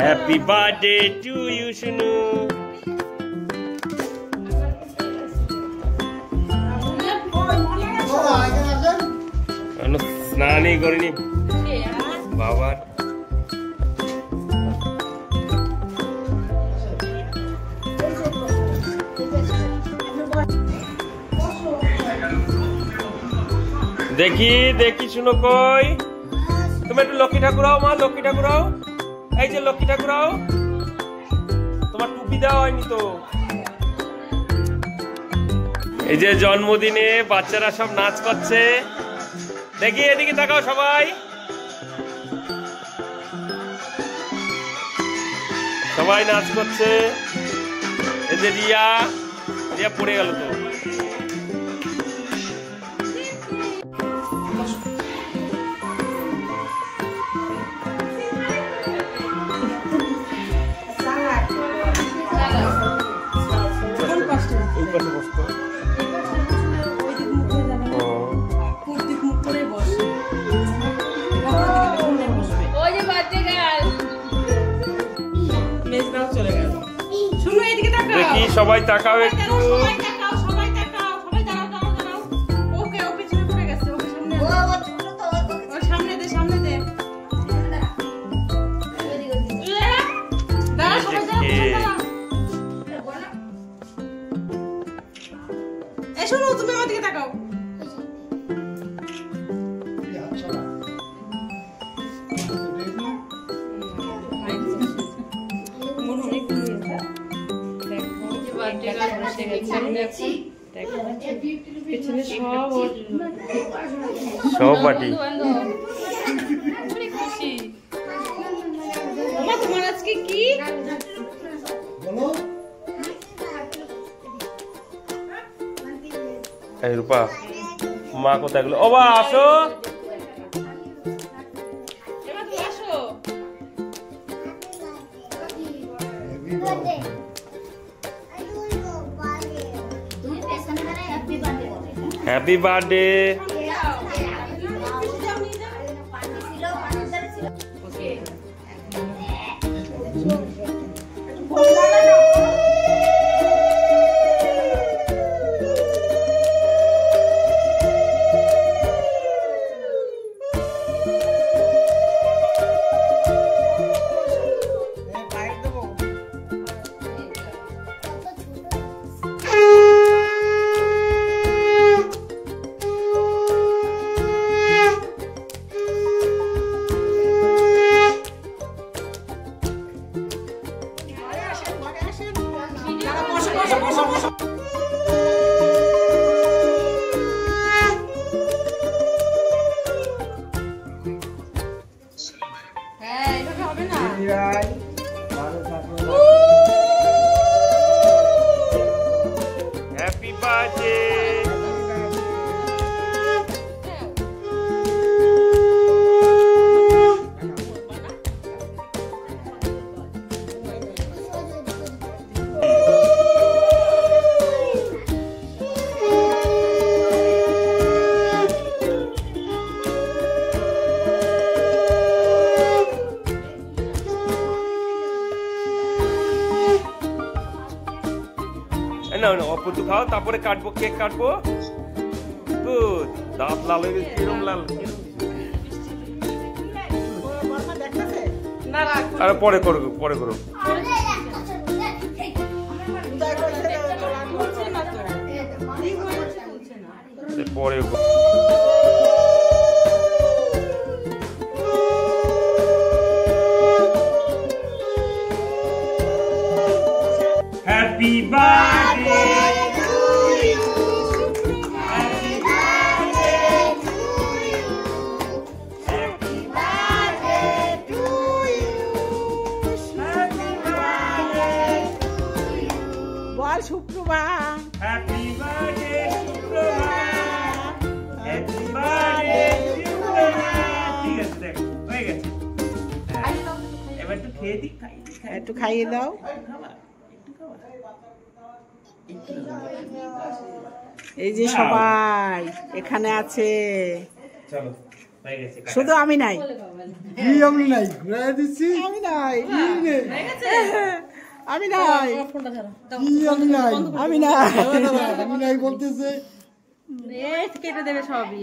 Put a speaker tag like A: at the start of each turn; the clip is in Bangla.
A: Happy birthday to you, Shunu. স্নানই করিনি বাবার। দেখি দেখি শুনো কই তুমি একটু লক্ষ্মী ঠাকুরাও মা, লক্ষ্মী ঠাকুরাও, এই যে লক্ষ্মী ঠাকুরাও, তোমার টুপি দেওয়া হয়নি তো। এই যে জন্মদিনে বাচ্চারা সব নাচ করছে, দেখি এদিকে তাকাও সবাই, সবাই নাচ করছে। এই যে রিয়া, রিয়া পড়ে গেল তো। দেখি সবাই তাকাও একটু।
B: শোনো তুমি আমার দিকে তাকাও।
A: সব পার্টি
B: খুশি। তোমার আজকে কি
A: এই রূপা মা কোথায় গেল? ও বা আসো, happy birthday. Happy birthday. Apu খাও, তারপরে কাটবো, কেক কাটবো। গুড, দাঁত লাল হয়ে গেছে, কিরম লাল। আরে পরে করো, পরে করো, পরে হ্যাপি বার্থডে। হ্যাপি বার্থডে সুপ্রভাত, হ্যাপি বার্থডে সুপ্রভাত। ঠিক আছে, দেখ হয়ে গেছে। এবার একটু খেয়ে দিই,
C: একটু খাইয়ে দাও। এই যে সবাই এখানে আছে,
A: চলো হয়ে গেছে।
C: শুধু আমি নাই,
D: আমি নাই ঘুরাই দিচ্ছি,
C: আমি নাই, আমি নাই,
D: আমি নাই
C: আমি নাই।
D: আমি নাই বলতেছে।
B: কেটে দেবে সবই।